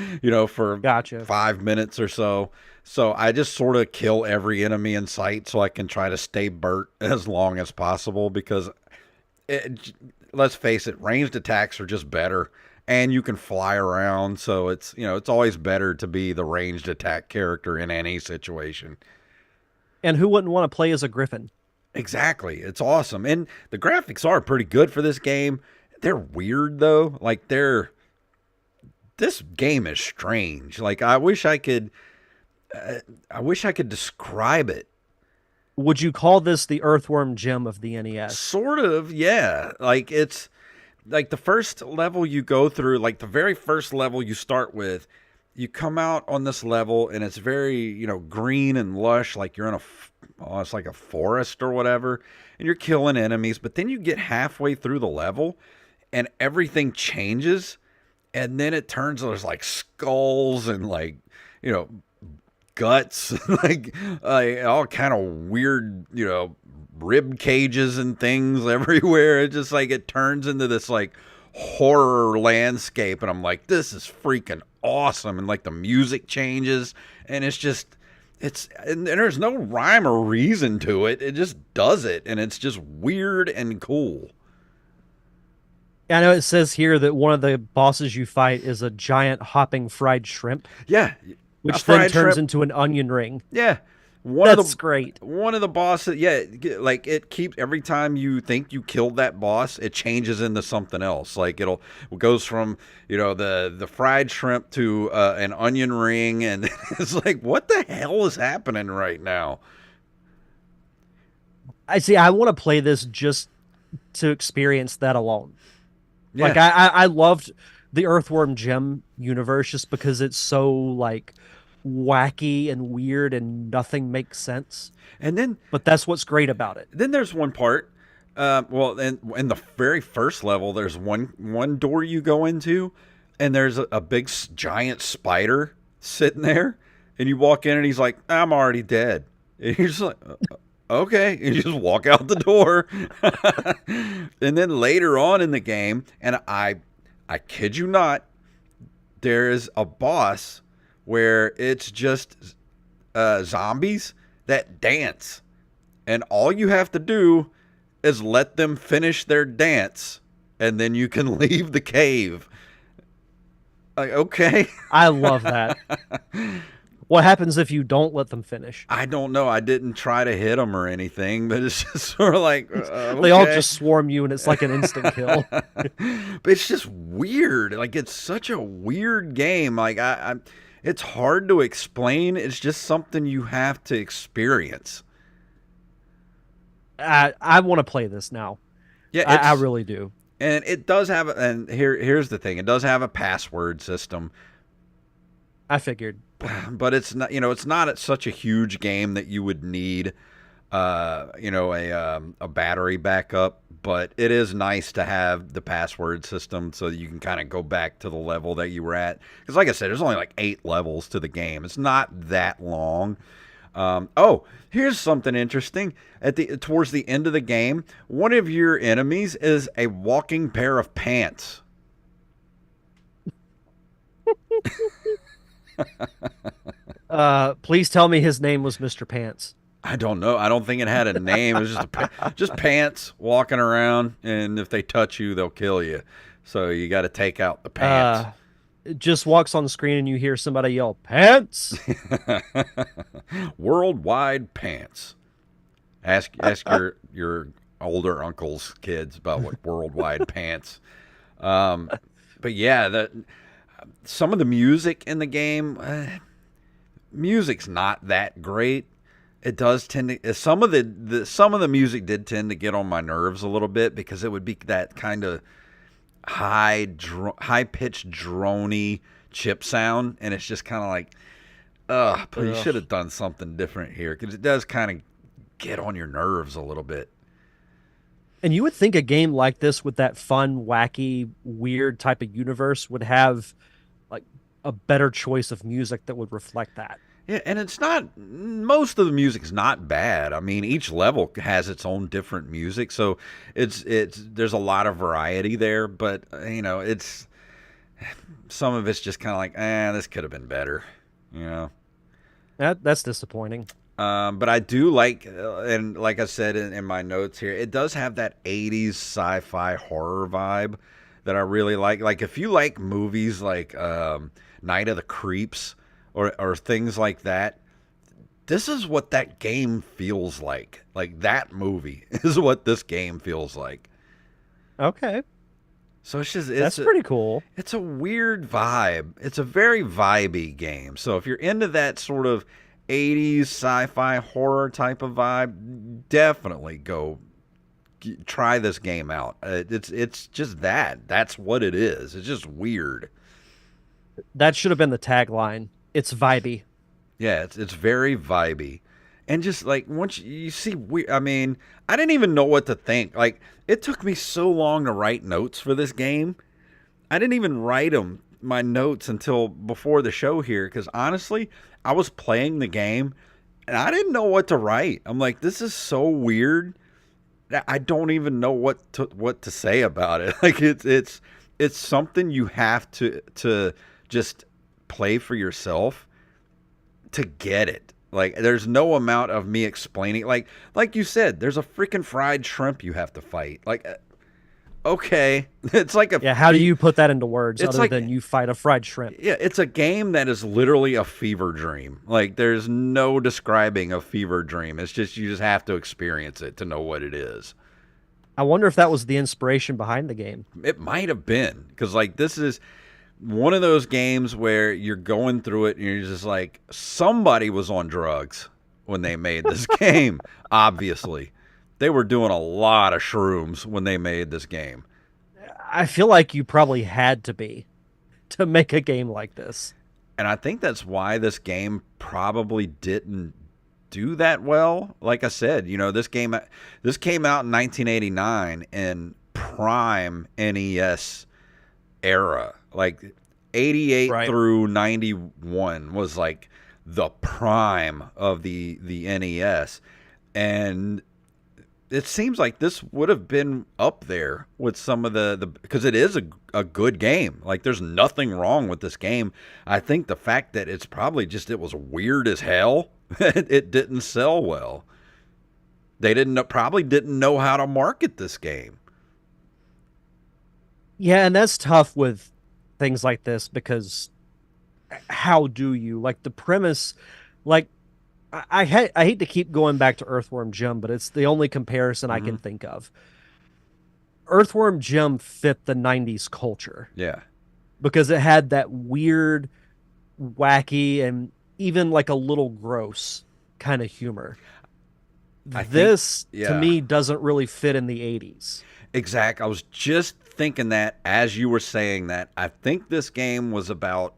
for Gotcha. 5 minutes or so. So I just sort of kill every enemy in sight so I can try to stay Bert as long as possible because it, let's face it, ranged attacks are just better, and you can fly around. So it's always better to be the ranged attack character in any situation. And who wouldn't want to play as a Griffin? Exactly, it's awesome, and the graphics are pretty good for this game. They're weird though, like this game is strange. Like I wish I could describe it. Would you call this the Earthworm Jim of the NES? Sort of, yeah. Like it's like the first level you go through, like the very first level you start with, you come out on this level and it's very, green and lush, like you're in it's like a forest or whatever, and you're killing enemies, but then you get halfway through the level and everything changes, and then it turns there's like skulls and like, you know, guts, like all kind of weird, rib cages and things everywhere. It just like it turns into this like horror landscape, and I'm like, this is freaking awesome. And like the music changes, and and there's no rhyme or reason to it. It just does it, and it's just weird and cool. I know it says here that one of the bosses you fight is a giant hopping fried shrimp, Yeah, a which then fried turns shrimp. into an onion ring. Yeah, one of That's the great. one of the bosses. Yeah, like it keeps every time you think you killed that boss, it changes into something else. Like it goes from the fried shrimp to an onion ring, and it's like what the hell is happening right now? I see. I want to play this just to experience that alone. Like Yeah, I loved the Earthworm Jim universe just because it's so like wacky and weird and nothing makes sense. and then But that's what's great about it. there's one part. Well, in the very first level, there's one door you go into, and there's a big giant spider sitting there, and you walk in, and he's like, "I'm already dead." And you're just like, "Okay," and you just walk out the door. And then later on in the game, and I kid you not, there is a boss where it's just zombies that dance, and all you have to do is let them finish their dance, and then you can leave the cave. Like, okay. I love that. What happens if you don't let them finish? I don't know. I didn't try to hit them or anything, but it's just sort of like, They all okay. just swarm you and it's like an instant kill. But it's just weird. Like it's such a weird game. Like it's hard to explain. It's just something you have to experience. I want to play this now. Yeah, I really do. and it does have and here's the thing. It does have a password system, I figured. but it's not it's not such a huge game that you would need a battery backup, but it is nice to have the password system so that you can kind of go back to the level that you were at, because like I said, there's only like 8 levels to the game. It's not that long. Oh, here's something interesting. Towards the end of the game, one of your enemies is a walking pair of pants. Please tell me his name was Mr. Pants. I don't know. I don't think it had a name. It was just pants walking around, and if they touch you, they'll kill you. So you got to take out the pants. It just walks on the screen and you hear somebody yell, "Pants!" Worldwide pants. Ask your older uncle's kids about what worldwide pants. But yeah, some of the music in the game, music's not that great. It does tend to some of the music did tend to get on my nerves a little bit because it would be that kind of high pitched drony chip sound, and it's just kind of like, ugh, but you Ugh. should have done something different here because it does kind of get on your nerves a little bit. And you would think a game like this with that fun, wacky, weird type of universe would have like a better choice of music that would reflect that. Yeah, and it's not most of the music's not bad. I mean, each level has its own different music, so it's there's a lot of variety there, but it's some of it's just kind of like, this could have been better, you know. That's disappointing. But I do like, and like I said in my notes here, it does have that 80s sci-fi horror vibe that I really like. Like if you like movies like Night of the Creeps or things like that, this is what that game feels like. Like that movie is what this game feels like. Okay, So that's pretty cool. it's a weird vibe. It's a very vibey game. So if you're into that sort of 80s sci-fi horror type of vibe, definitely go try this game out. It's just that. That's what it is. It's just weird. That should have been the tagline. It's vibey. Yeah, it's very vibey. And just like once you see I mean, I didn't even know what to think. Like it took me so long to write notes for this game. I didn't even write my notes until before the show here because honestly, I was playing the game and I didn't know what to write. I'm like, this is so weird that I don't even know what to say about it. Like it's something you have to just play for yourself to get it. Like there's no amount of me explaining like you said, there's a freaking fried shrimp you have to fight. Like okay, it's like Yeah, how do you put that into words it's other like than you fight a fried shrimp? yeah, it's a game that is literally a fever dream. Like there's no describing a fever dream. It's just you just have to experience it to know what it is. I wonder if that was the inspiration behind the game. It might have been because like this is one of those games where you're going through it and you're just like somebody was on drugs when they made this game. Obviously, they were doing a lot of shrooms when they made this game. I feel like you probably had to be to make a game like this. And I think that's why this game probably didn't do that well. Like I said, this came out in 1989 in prime NES era. Like 88 Right. through 91 was like the prime of the NES. And it seems like this would have been up there with some of the because it is a good game. Like there's nothing wrong with this game. I think the fact that it's probably just it was weird as hell. It didn't sell well. They probably didn't know how to market this game. Yeah, and that's tough with things like this because how do you like the premise? Like I hate to keep going back to Earthworm Jim, but it's the only comparison I Hmm. can think of. Earthworm Jim fit the 90s culture Yeah, because it had that weird, wacky, and even like a little gross kind of humor. I think This to yeah. me doesn't really fit in the 80s. Exact. I was just thinking that as you were saying that. I think this game was about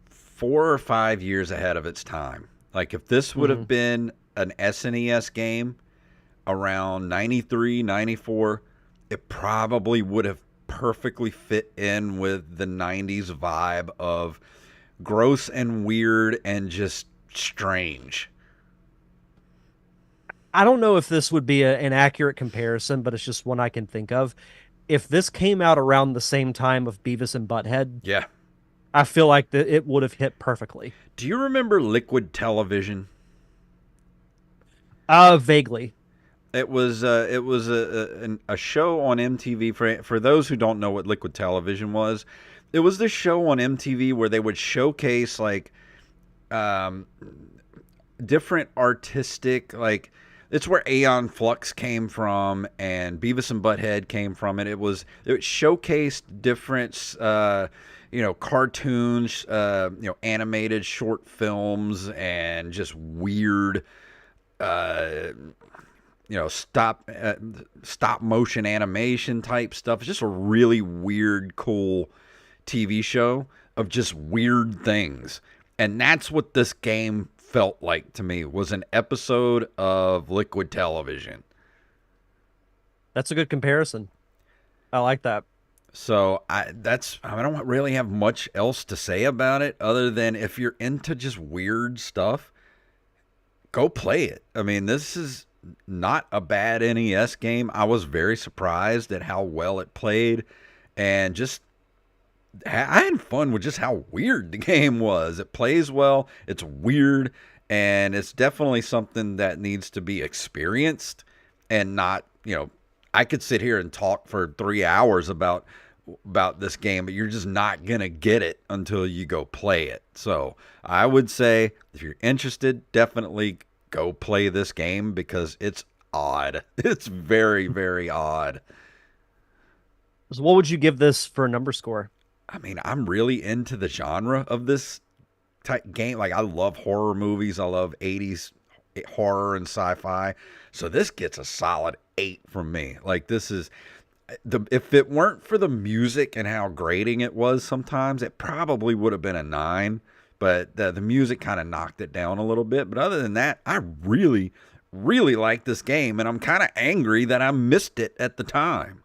4 or 5 years ahead of its time. Like if this would Hmm. have been an SNES game around 93, 94, it probably would have perfectly fit in with the 90s vibe of gross and weird and just strange. I don't know if this would be an accurate comparison, but it's just one I can think of. If this came out around the same time of Beavis and Butthead, Yeah. I feel like it would have hit perfectly. Do you remember Liquid Television? Vaguely. It was a show on MTV for those who don't know what Liquid Television was. It was this show on MTV where they would showcase like um, different artistic like it's where Aeon Flux came from and Beavis and Butthead came from it showcased different cartoons, animated short films and just weird uh, stop motion animation type stuff. It's just a really weird, cool TV show of just weird things. And that's what this game felt like to me, was an episode of Liquid Television. That's a good comparison. I like that. So I don't really have much else to say about it other than if you're into just weird stuff, go play it. I mean, this is not a bad NES game. I was very surprised at how well it played, and just I had fun with just how weird the game was. It plays well, it's weird, and it's definitely something that needs to be experienced and not, I could sit here and talk for 3 hours about this game, but you're just not going to get it until you go play it. So I would say if you're interested, definitely go play this game because it's odd. It's very, very odd. So what would you give this for a number score? I mean, I'm really into the genre of this type game. Like, I love horror movies. I love 80s horror and sci-fi. So this gets a solid 8 from me. Like, this is if it weren't for the music and how grating it was sometimes, it probably would have been a 9. But the music kind of knocked it down a little bit. But other than that, I really, really like this game. And I'm kind of angry that I missed it at the time.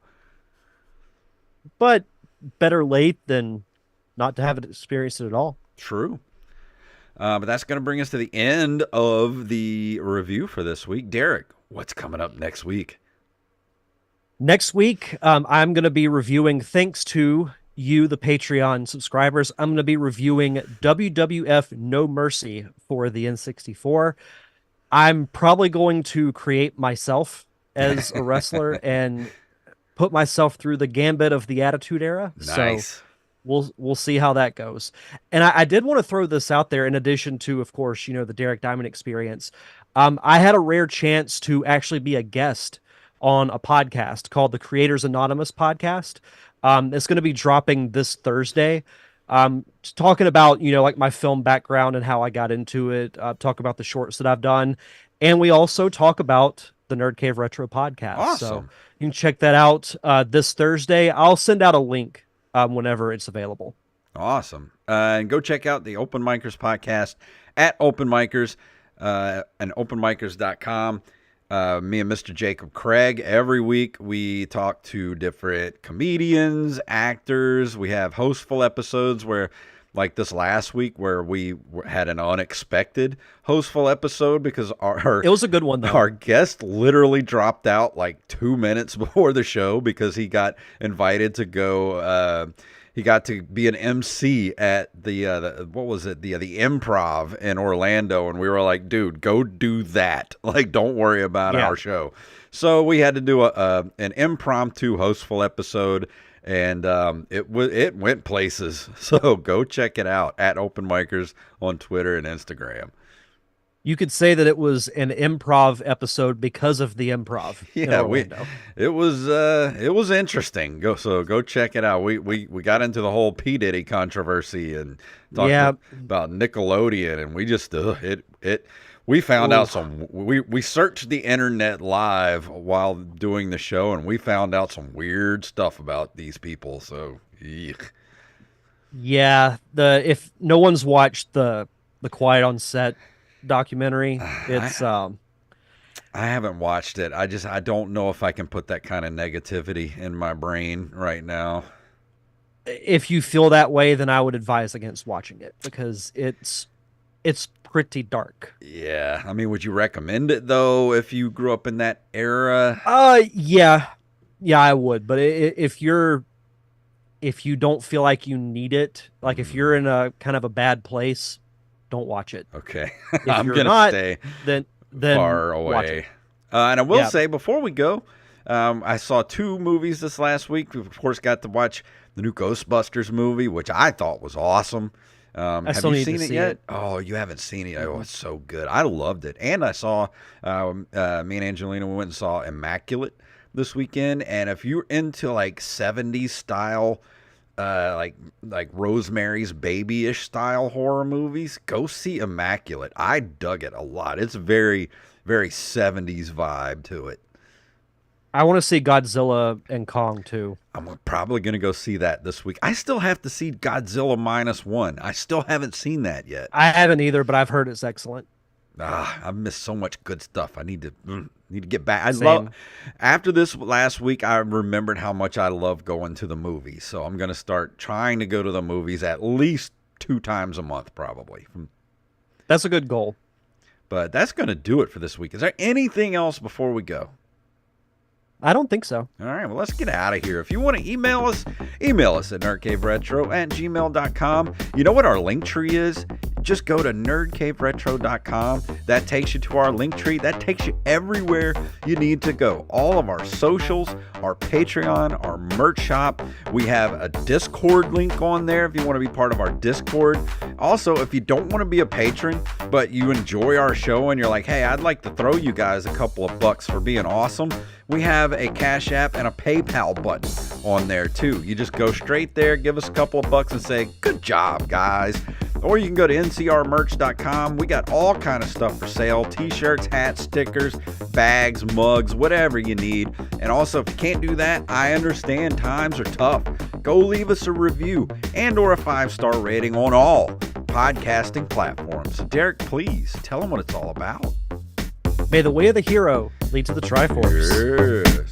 But better late than not to have it experienced it at all. True. But that's going to bring us to the end of the review for this week. Derek, what's coming up next week? Next week, I'm going to be reviewing, thanks to you, the Patreon subscribers, I'm going to be reviewing WWF No Mercy for the N64. I'm probably going to create myself as a wrestler and put myself through the gambit of the Attitude Era. Nice. So we'll see how that goes. And I did want to throw this out there in addition to, of course, the Derek Diamond experience. I had a rare chance to actually be a guest on a podcast called the Creators Anonymous podcast. It's going to be dropping this Thursday. Talking about, like my film background and how I got into it, talk about the shorts that I've done. And we also talk about the Nerd Cave Retro podcast. Awesome. So you can check that out this Thursday. I'll send out a link whenever it's available. Awesome. And go check out the Open Micers podcast at Open Micers and openmicers.com. Me and Mr. Jacob Craig, every week we talk to different comedians, actors. We have hostful episodes where, like this last week, where we had an unexpected hostful episode because it was a good one, though. Our guest literally dropped out like 2 minutes before the show because he got invited to go. He got to be an MC at the what was it? The Improv in Orlando, and we were like, dude, go do that. Like, don't worry about our show. So we had to do an impromptu hostful episode, and it went places. So go check it out at Open Micers on Twitter and Instagram. You could say that it was an improv episode because of the improv. Yeah, it was interesting. Go check it out. We got into the whole P. Diddy controversy and talked about Nickelodeon, and we just we found out we searched the internet live while doing the show, and we found out some weird stuff about these people. So yeah, if no one's watched the Quiet on Set documentary, it's I haven't watched it. I don't know if I can put that kind of negativity in my brain right now. If you feel that way, then I would advise against watching it because it's pretty dark. Yeah, I mean, would you recommend it though if you grew up in that era? Yeah, I would. But if you don't feel like you need it, like if you're in a kind of a bad place, don't watch it. Okay. I'm going to stay then far away. And I will say before we go, I saw 2 movies this last week. We, of course, got to watch the new Ghostbusters movie, which I thought was awesome. Have you seen it yet? Oh, you haven't seen it. Oh, it's so good. I loved it. And I saw, me and Angelina went and saw Immaculate this weekend. And if you're into like 70s style, like Rosemary's Baby-ish style horror movies, go see Immaculate. I dug it a lot. It's very, very 70s vibe to it. I want to see Godzilla and Kong too. I'm probably going to go see that this week. I still have to see Godzilla -1. I still haven't seen that yet. I haven't either, but I've heard it's excellent. I've missed so much good stuff. I need to get back. Same. After this last week, I remembered how much I love going to the movies. So I'm going to start trying to go to the movies at least 2 times a month, probably. That's a good goal. But that's going to do it for this week. Is there anything else before we go? I don't think so. All right, well, let's get out of here. If you want to email us at nerdcaveretro@gmail.com. You know what our link tree is? Just go to nerdcaveretro.com. That takes you to our link tree. That takes you everywhere you need to go. All of our socials, our Patreon, our merch shop. We have a Discord link on there if you want to be part of our Discord. Also, if you don't want to be a patron, but you enjoy our show and you're like, hey, I'd like to throw you guys a couple of bucks for being awesome, we have a Cash App and a PayPal button on there too. You just go straight there, give us a couple of bucks and say, good job, guys. Or you can go to ncrmerch.com. We got all kind of stuff for sale. T-shirts, hats, stickers, bags, mugs, whatever you need. And also, if you can't do that, I understand times are tough. Go leave us a review and or a 5-star rating on all podcasting platforms. Derek, please tell them what it's all about. May the way of the hero lead to the Triforce. Yes.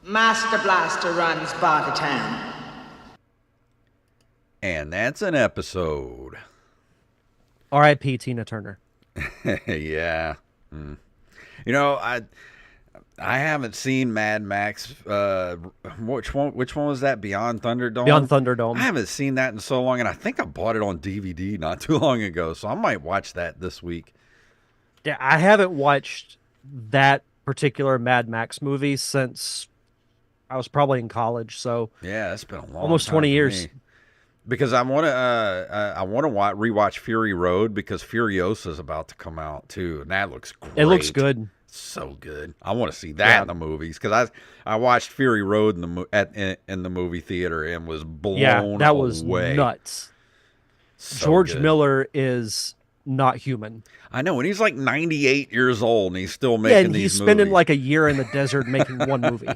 Master Blaster runs Bartertown. And that's an episode. R.I.P. Tina Turner. Yeah. You know, I haven't seen Mad Max. Which one was that? Beyond Thunderdome? Beyond Thunderdome. I haven't seen that in so long, and I think I bought it on DVD not too long ago, so I might watch that this week. Yeah, I haven't watched that particular Mad Max movie since I was probably in college, so Yeah, it's been a long almost time 20 for years. me. Because I want to rewatch Fury Road because Furiosa is about to come out too, and that looks great. It looks good. So good. I want to see that in the movies because I watched Fury Road in the movie theater and was blown Yeah, that was away. nuts. So George good. Miller is not human. I know, and he's like 98 years old and he's still Yeah, making and these he's spending movies. like a year in the desert making one movie.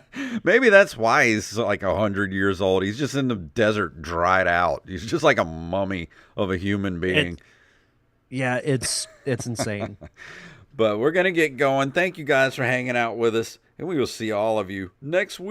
Maybe that's why he's like 100 years old. He's just in the desert, dried out. He's just like a mummy of a human being. Yeah, it's insane. But we're going to get going. Thank you guys for hanging out with us, and we will see all of you next week.